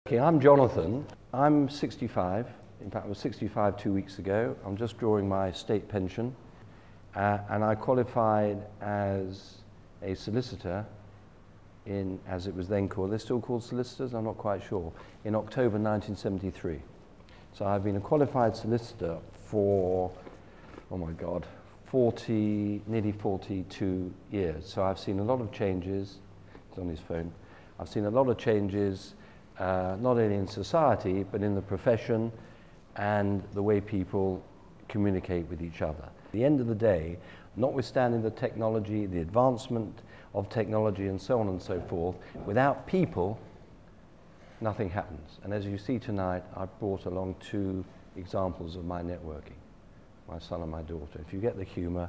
Okay, I'm Jonathan. I'm 65. In fact, I was 65 2 weeks ago. I'm just drawing my state pension. And I qualified as a solicitor in, as it was then called, they're still called solicitors, I'm not quite sure, in October 1973. So I've been a qualified solicitor for, oh my God, nearly 42 years. So I've seen a lot of changes. It's on his phone. I've seen a lot of changes, not only in society, but in the profession and the way people communicate with each other. At the end of the day, notwithstanding the technology, the advancement of technology and so on and so forth, without people, nothing happens. And as you see tonight, I've brought along two examples of my networking, my son and my daughter. If you get the humor,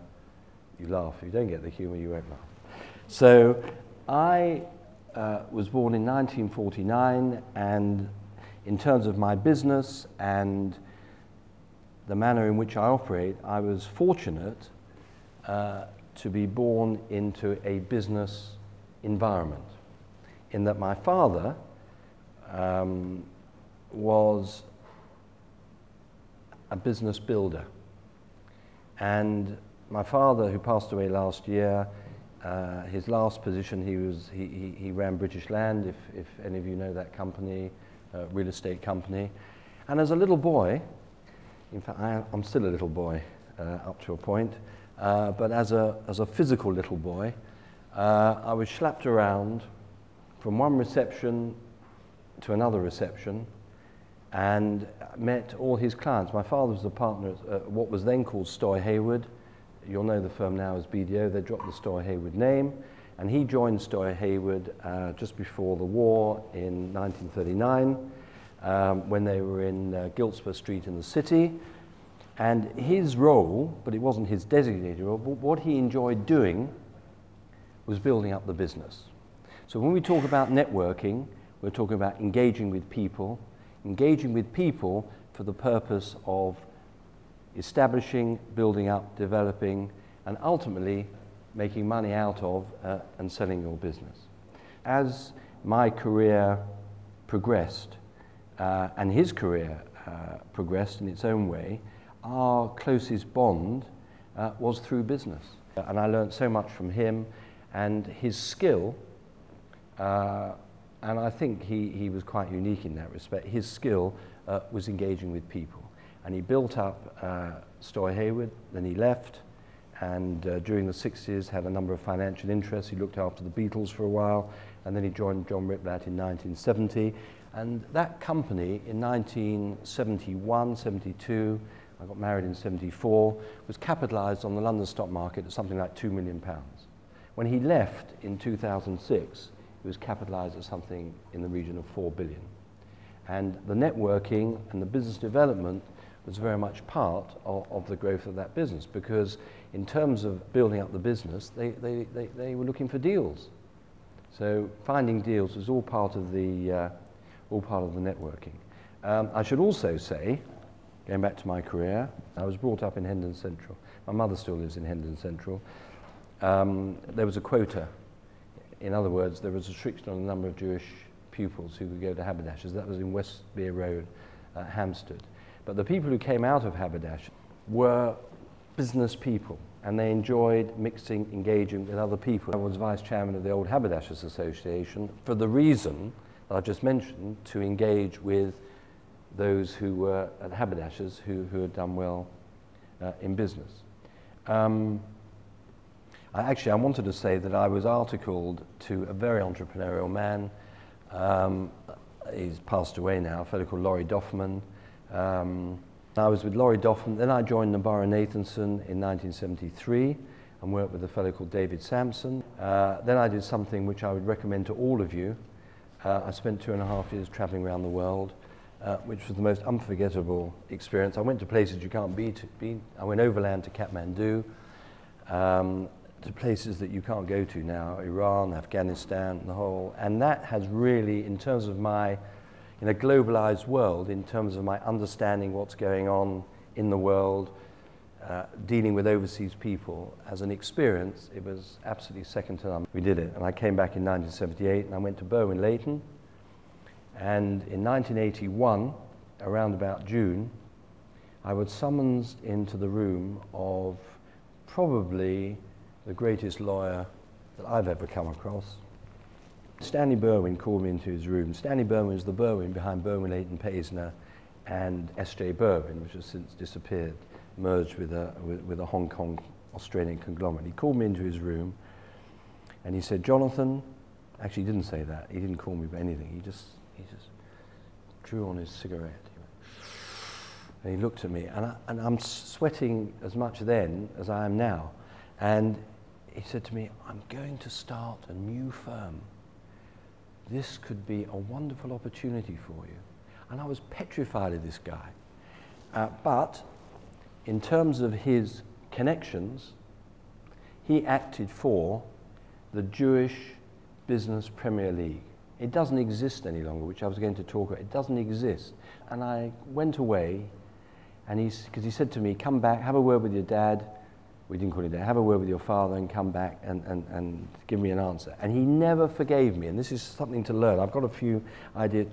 you laugh. If you don't get the humor, you won't laugh. So I was born in 1949, and in terms of my business and the manner in which I operate, I was fortunate to be born into a business environment, in that my father was a business builder. And my father, who passed away last year, his last position, he ran British Land, if any of you know that company, real estate company. And as a little boy, in fact, I'm still a little boy up to a point, but as a physical little boy, I was schlepped around from one reception to another reception and met all his clients. My father was a partner at what was then called Stoy Hayward. You'll know the firm now as BDO. They dropped the Stoy Hayward name, and he joined Stoy Hayward just before the war in 1939 when they were in Giltspur Street in the city. And his role, but it wasn't his designated role, but what he enjoyed doing was building up the business. So when we talk about networking, we're talking about engaging with people for the purpose of establishing, building up, developing, and ultimately making money out of and selling your business. As my career progressed, and his career progressed in its own way, our closest bond was through business. And I learned so much from him and his skill, and I think he was quite unique in that respect. His skill was engaging with people. And he built up Stoy Hayward, then he left, and during the 60s had a number of financial interests. He looked after the Beatles for a while, and then he joined John Riplett in 1970. And that company in 1971, 72, I got married in 74, was capitalized on the London stock market at something like £2 million. When he left in 2006, it was capitalized at something in the region of £4 billion. And the networking and the business development was very much part of the growth of that business, because in terms of building up the business, they were looking for deals. So finding deals was all part of the networking. I should also say, going back to my career, I was brought up in Hendon Central. My mother still lives in Hendon Central. There was a quota. In other words, there was a restriction on the number of Jewish pupils who could go to Haberdashers. That was in Westbere Road, Hampstead. But the people who came out of Haberdashers were business people, and they enjoyed mixing, engaging with other people. I was vice chairman of the old Haberdashers Association for the reason that I just mentioned, to engage with those who were at Haberdashers who had done well in business. I wanted to say that I was articled to a very entrepreneurial man. He's passed away now, a fellow called Laurie Doffman. I was with Laurie Doffman, then I joined Nabara Nathanson in 1973 and worked with a fellow called David Sampson. Then I did something which I would recommend to all of you. I spent 2.5 years traveling around the world, which was the most unforgettable experience. I went to places you can't be. I went overland to Kathmandu, to places that you can't go to now, Iran, Afghanistan, the whole. And that has really, in terms of my, in a globalized world, in terms of my understanding what's going on in the world, dealing with overseas people, as an experience, it was absolutely second to none. We did it, and I came back in 1978, and I went to Berwyn Leighton, And in 1981, around about June, I was summoned into the room of probably the greatest lawyer that I've ever come across. Stanley Berwin called me into his room. Stanley Berwin is the Berwin behind Berwin, Leighton, Paisner and S.J. Berwin, which has since disappeared, merged with a Hong Kong Australian conglomerate. He called me into his room and he said, Jonathan, actually he didn't say that, he didn't call me for anything, he just drew on his cigarette. And he looked at me, and I'm sweating as much then as I am now. And he said to me, I'm going to start a new firm. This could be a wonderful opportunity for you. And I was petrified of this guy. But in terms of his connections, he acted for the Jewish Business Premier League. It doesn't exist any longer, which I was going to talk about. It doesn't exist. And I went away, and because he said to me, come back, have a word with your dad. We didn't call him dad. Have a word with your father and come back and give me an answer. And he never forgave me, and this is something to learn. I've got a few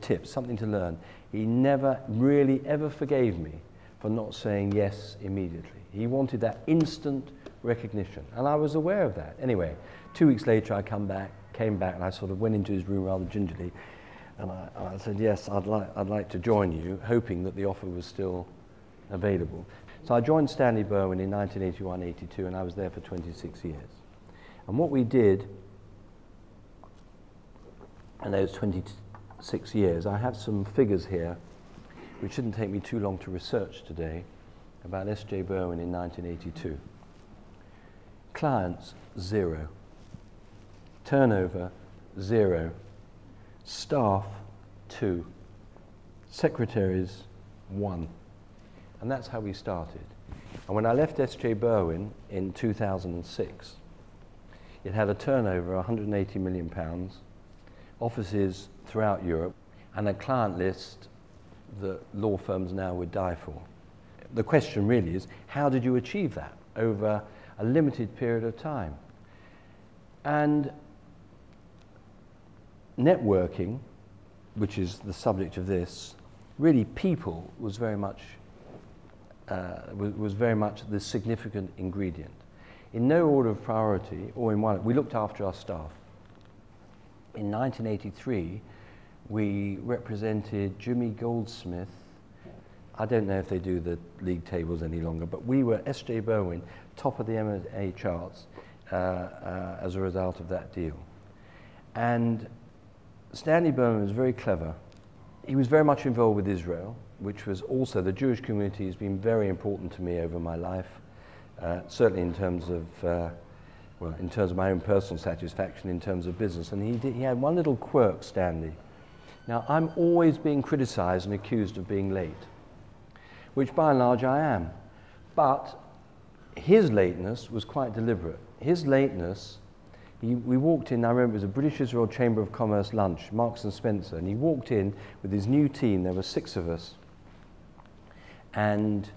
tips, something to learn. He never really ever forgave me for not saying yes immediately. He wanted that instant recognition, and I was aware of that. Anyway, 2 weeks later I came back, and I sort of went into his room rather gingerly, and I said, yes, I'd like to join you, hoping that the offer was still available. So I joined Stanley Berwin in 1981-82, and I was there for 26 years. And what we did in those 26 years, I have some figures here, which shouldn't take me too long to research today, about S.J. Berwin in 1982. Clients, 0. Turnover, 0. Staff, 2. Secretaries, 1. And that's how we started. And when I left S.J. Berwin in 2006, it had a turnover of £180 million, offices throughout Europe, and a client list that law firms now would die for. The question really is, how did you achieve that over a limited period of time? And networking, which is the subject of this, really people was very much the significant ingredient. In no order of priority, or in one, we looked after our staff. In 1983, we represented Jimmy Goldsmith. I don't know if they do the league tables any longer, but we were, S.J. Berwin, top of the M&A charts as a result of that deal. And Stanley Berwin was very clever. He was very much involved with Israel, which was also, the Jewish community has been very important to me over my life, certainly in terms of, in terms of my own personal satisfaction, in terms of business. And he had one little quirk, Stanley. Now, I'm always being criticized and accused of being late, which by and large I am. But his lateness was quite deliberate. His lateness, we walked in, I remember it was a British Israel Chamber of Commerce lunch, Marks and Spencer, and he walked in with his new team, there were 6 of us, and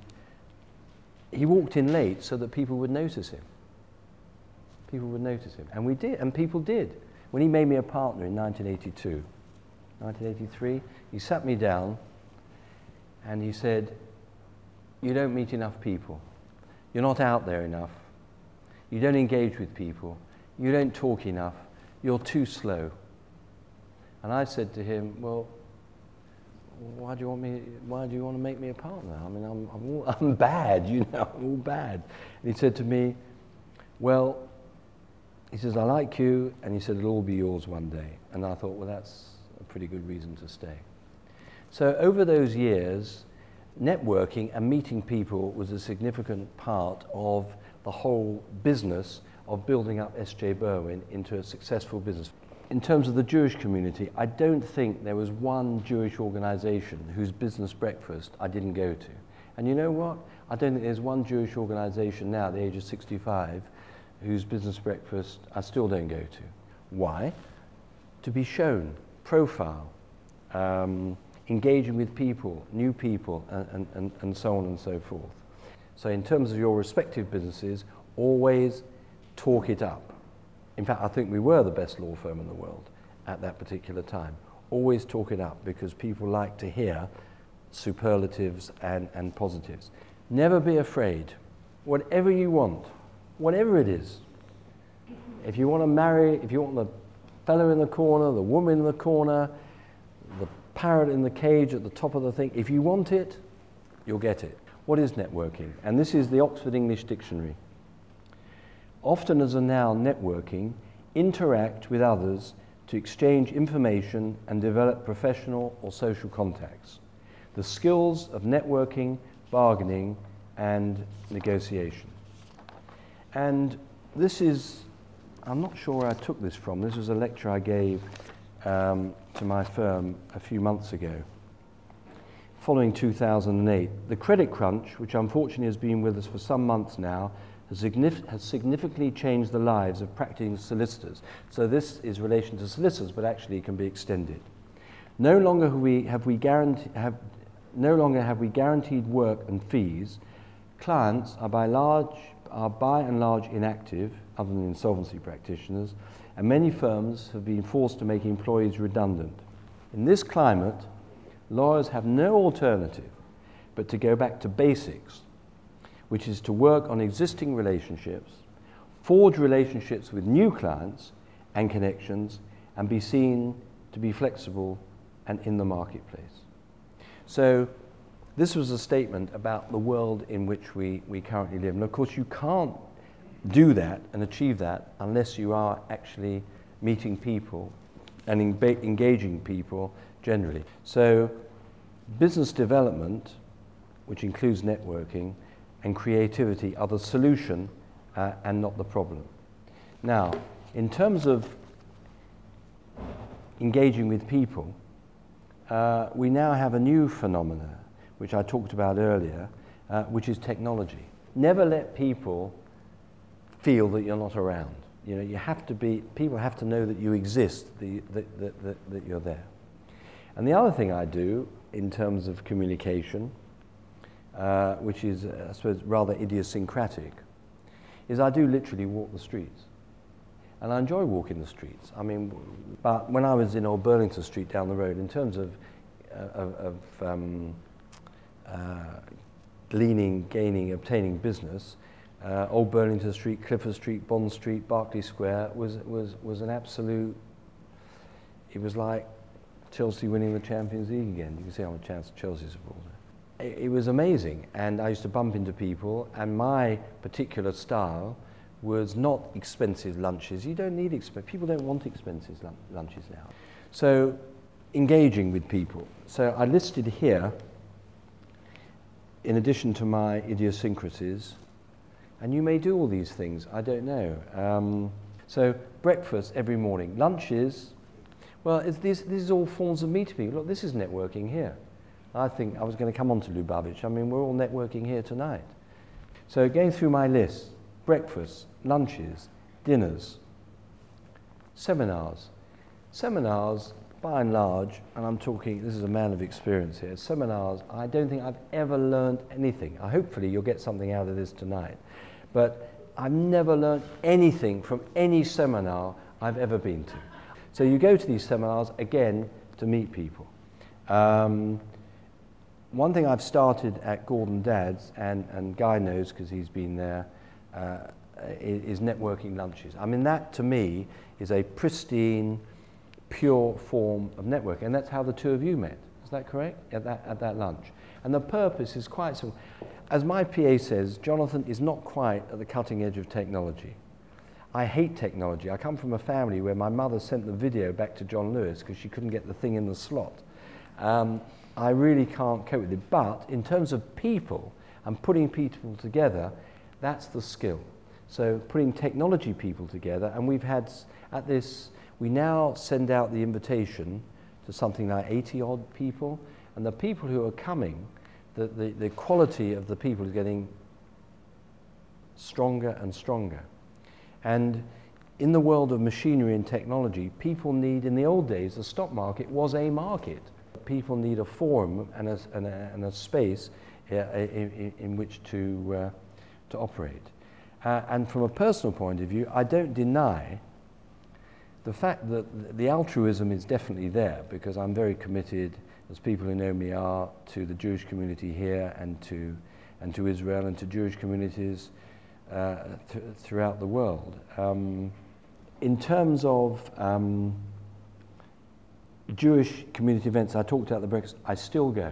he walked in late so that people would notice him. People would notice him, and we did, and people did. When he made me a partner in 1982, 1983, he sat me down and he said, you don't meet enough people. You're not out there enough. You don't engage with people. You don't talk enough. You're too slow. And I said to him, well, why do you want to make me a partner? I mean, I'm bad, you know, I'm all bad. And he said to me, well, he says, I like you, and he said, it'll all be yours one day. And I thought, well, that's a pretty good reason to stay. So over those years, networking and meeting people was a significant part of the whole business of building up S.J. Berwin into a successful business. In terms of the Jewish community, I don't think there was one Jewish organization whose business breakfast I didn't go to. And you know what? I don't think there's one Jewish organization now at the age of 65 whose business breakfast I still don't go to. Why? To be shown, profile, engaging with people, new people, and so on and so forth. So in terms of your respective businesses, always talk it up. In fact, I think we were the best law firm in the world at that particular time. Always talk it up, because people like to hear superlatives and positives. Never be afraid. Whatever you want, whatever it is. If you want to marry, if you want the fellow in the corner, the woman in the corner, the parrot in the cage at the top of the thing, if you want it, you'll get it. What is networking? And this is the Oxford English Dictionary. Often as a noun, networking, interact with others to exchange information and develop professional or social contacts. The skills of networking, bargaining, and negotiation. And this is, I'm not sure where I took this from. This was a lecture I gave to my firm a few months ago, following 2008. The credit crunch, which unfortunately has been with us for some months now, has significantly changed the lives of practicing solicitors. So this is relation to solicitors, but actually can be extended. No longer have we guaranteed work and fees. Clients are by and large inactive, other than insolvency practitioners, and many firms have been forced to make employees redundant. In this climate, lawyers have no alternative but to go back to basics, which is to work on existing relationships, forge relationships with new clients and connections, and be seen to be flexible and in the marketplace. So this was a statement about the world in which we currently live. And of course, you can't do that and achieve that unless you are actually meeting people and engaging people generally. So business development, which includes networking, and creativity are the solution and not the problem. Now, in terms of engaging with people, we now have a new phenomena, which I talked about earlier, which is technology. Never let people feel that you're not around. You know, you have to be, people have to know that you exist, that you're there. And the other thing I do in terms of communication, which is, I suppose, rather idiosyncratic, is I do literally walk the streets. And I enjoy walking the streets. I mean, but when I was in Old Burlington Street down the road, in terms of obtaining business, Old Burlington Street, Clifford Street, Bond Street, Berkeley Square was an absolute, it was like Chelsea winning the Champions League again. You can see I'm a Chelsea supporter. It was amazing, and I used to bump into people, and my particular style was not expensive lunches. You don't need people don't want expensive lunches now. So engaging with people. So I listed here, in addition to my idiosyncrasies, and you may do all these things, I don't know. So breakfast every morning. Lunches, well, this is all forms of meeting people. Look, this is networking here. I think I was going to come on to Lubavitch. I mean, we're all networking here tonight. So going through my list, breakfast, lunches, dinners, seminars. Seminars, by and large, and I'm talking, this is a man of experience here, seminars, I don't think I've ever learned anything. Hopefully you'll get something out of this tonight. But I've never learned anything from any seminar I've ever been to. So you go to these seminars, again, to meet people. One thing I've started at Gordon Dad's, and Guy knows because he's been there, is networking lunches. I mean, that to me is a pristine, pure form of networking, and that's how the two of you met. Is that correct? At that lunch. And the purpose is quite simple. As my PA says, Jonathan is not quite at the cutting edge of technology. I hate technology. I come from a family where my mother sent the video back to John Lewis because she couldn't get the thing in the slot. I really can't cope with it. But in terms of people and putting people together, that's the skill. So putting technology people together, and we've had at this, we now send out the invitation to something like 80 odd people, and the people who are coming, the quality of the people is getting stronger and stronger. And in the world of machinery and technology, people need, in the old days, the stock market was a market. People need a forum and a space in which to operate. And from a personal point of view, I don't deny The fact that the altruism is definitely there, because I'm very committed, as people who know me are, to the Jewish community here and to Israel and to Jewish communities throughout the world. In terms of Jewish community events, I talked about the breakfast, I still go.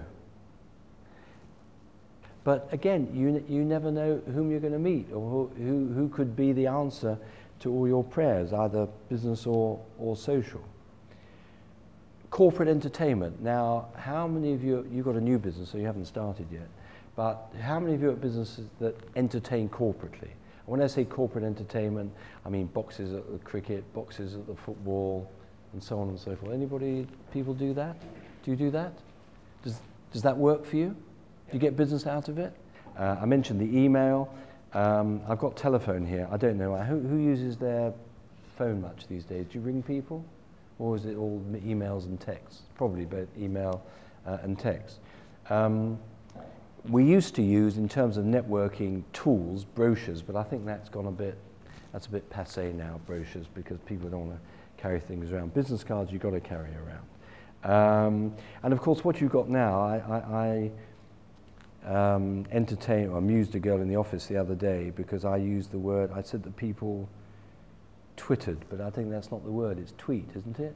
But again, you never know whom you're going to meet or who could be the answer to all your prayers, either business or social. Corporate entertainment. Now, how many of you, you've got a new business, so you haven't started yet, but how many of you have businesses that entertain corporately? When I say corporate entertainment, I mean boxes at the cricket, boxes at the football, and so on and so forth. People do that? Do you do that? Does that work for you? Do you get business out of it? I mentioned the email. I've got telephone here. I don't know. Who uses their phone much these days? Do you ring people? Or is it all emails and texts? Probably both email and text. We used to use, in terms of networking tools, brochures, but I think that's a bit passé now, brochures, because people don't want to carry things around. Business cards you've got to carry around. And of course, what you've got now, I entertained or amused a girl in the office the other day because I used the word, I said that people twittered, but I think that's not the word, it's tweet, isn't it?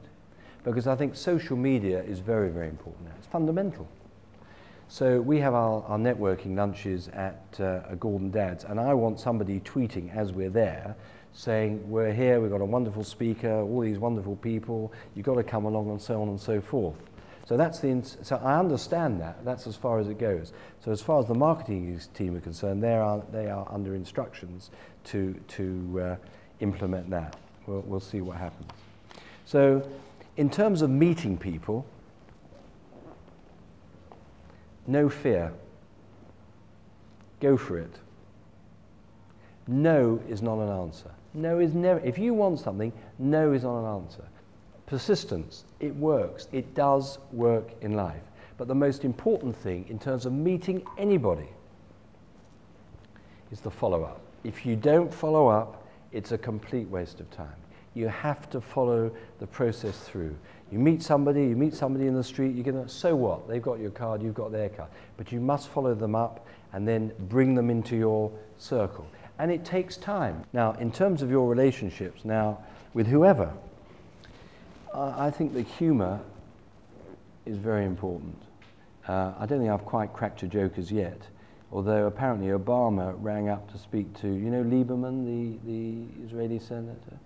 Because I think social media is very, very important now. It's fundamental. So we have our networking lunches at a Gordon Dad's, and I want somebody tweeting as we're there, saying, we're here, we've got a wonderful speaker, all these wonderful people, you've got to come along, and so on and so forth. So so I understand that. That's as far as it goes. So as far as the marketing team are concerned, they are under instructions to implement that. We'll see what happens. So in terms of meeting people, no fear. Go for it. No is not an answer. No is never. If you want something, no is not an answer. Persistence, it works. It does work in life. But the most important thing in terms of meeting anybody is the follow-up. If you don't follow up, it's a complete waste of time. You have to follow the process through. You meet somebody in the street, you get, so what? They've got your card, you've got their card. But you must follow them up and then bring them into your circle. And it takes time. Now, in terms of your relationships, now, with whoever, I think that humor is very important. I don't think I've quite cracked a joke as yet, although apparently Obama rang up to speak to, you know, Lieberman, the Israeli senator?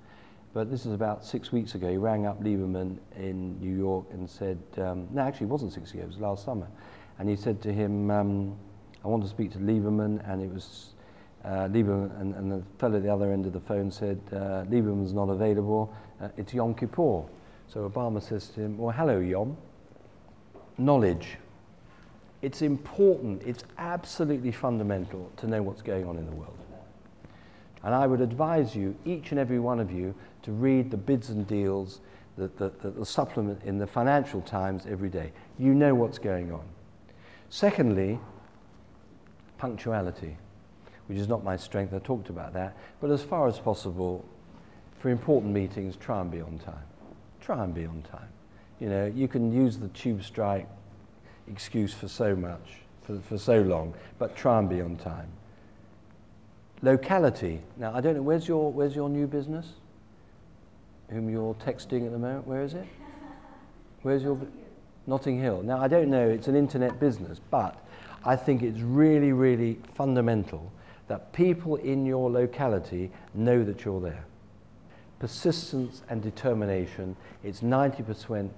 But this is about 6 weeks ago. He rang up Lieberman in New York and said, no, actually it wasn't 6 weeks ago, it was last summer. And he said to him, I want to speak to Lieberman, and it was Lieberman, and the fellow at the other end of the phone said, Lieberman's not available, it's Yom Kippur. So Obama says to him, well, hello, Yom. Knowledge. It's important, it's absolutely fundamental to know what's going on in the world. And I would advise you, each and every one of you, to read the bids and deals, the supplement in the Financial Times every day. You know what's going on. Secondly, punctuality, which is not my strength, I talked about that, but as far as possible, for important meetings, try and be on time. Try and be on time. You know, you can use the tube strike excuse for so much, for so long, but try and be on time. Locality. Now, I don't know, where's your new business? Whom you're texting at the moment, where is it? Where's your... Notting Hill. Now, I don't know, it's an internet business, but I think it's really, really fundamental that people in your locality know that you're there. Persistence and determination, it's 90%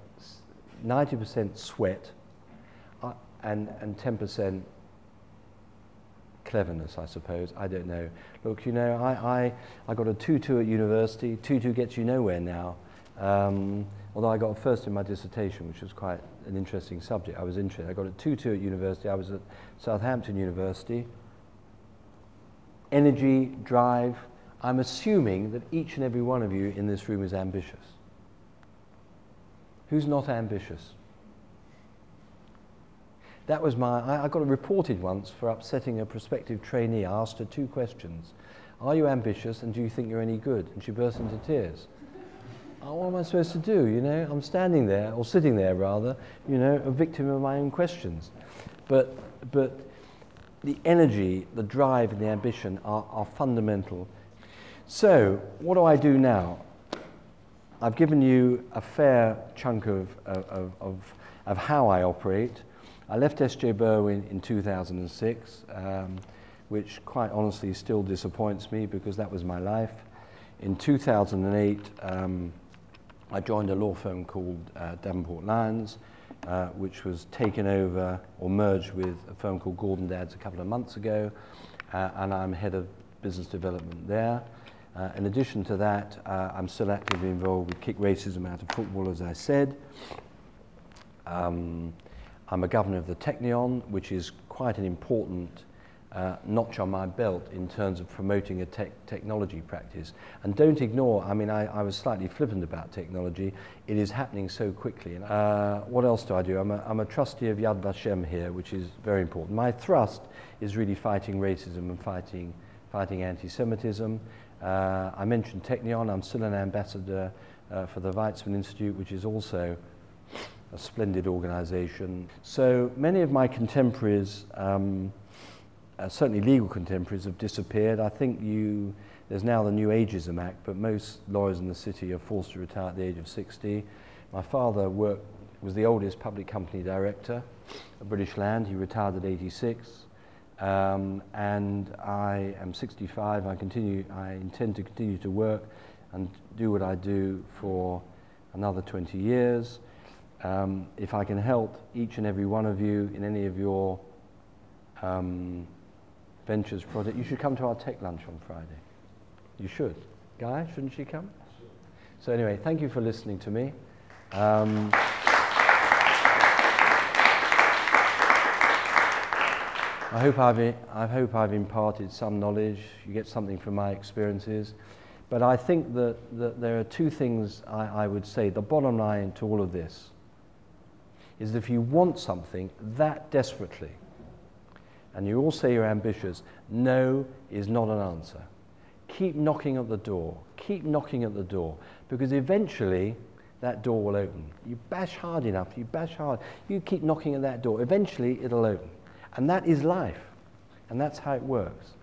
sweat and 10% cleverness, I suppose. I don't know. Look, you know, I got a 2-2 at university. 2-2 gets you nowhere now. Although I got a first in my dissertation, which was quite an interesting subject. I was interested. I got a 2-2 at university. I was at Southampton University. Energy, drive. I'm assuming that each and every one of you in this room is ambitious. Who's not ambitious? That was I got reported once for upsetting a prospective trainee. I asked her 2 questions. Are you ambitious, and do you think you're any good? And she burst into tears. what am I supposed to do? You know, I'm standing there, or sitting there rather, you know, a victim of my own questions. But the energy, the drive and the ambition are fundamental. So, what do I do now? I've given you a fair chunk of how I operate. I left S.J. Berwin in 2006, which quite honestly still disappoints me because that was my life. In 2008, I joined a law firm called Davenport Lyons, which was taken over or merged with a firm called Gordon Dadds a couple of months ago, and I'm head of business development there. In addition to that, I'm still actively involved with Kick Racism Out of Football, as I said. I'm a governor of the Technion, which is quite an important notch on my belt in terms of promoting a technology practice. And don't ignore, I mean, I was slightly flippant about technology. It is happening so quickly. What else do I do? I'm a trustee of Yad Vashem here, which is very important. My thrust is really fighting racism and fighting anti-Semitism. I mentioned Technion. I'm still an ambassador for the Weizmann Institute, which is also a splendid organization. So many of my contemporaries, certainly legal contemporaries, have disappeared. I think there's now the New Ageism Act, but most lawyers in the city are forced to retire at the age of 60. My father was the oldest public company director of British Land. He retired at 86. And I am 65. I intend to continue to work and do what I do for another 20 years. If I can help each and every one of you in any of your ventures project, you should come to our tech lunch on Friday. You should. Guy, shouldn't she come? So anyway, thank you for listening to me. I hope I've imparted some knowledge. You get something from my experiences. But I think that there are two things I would say. The bottom line to all of this is that if you want something that desperately, and you all say you're ambitious, no is not an answer. Keep knocking at the door. Keep knocking at the door. Because eventually, that door will open. You bash hard enough, you bash hard. You keep knocking at that door. Eventually, it'll open. And that is life. And that's how it works.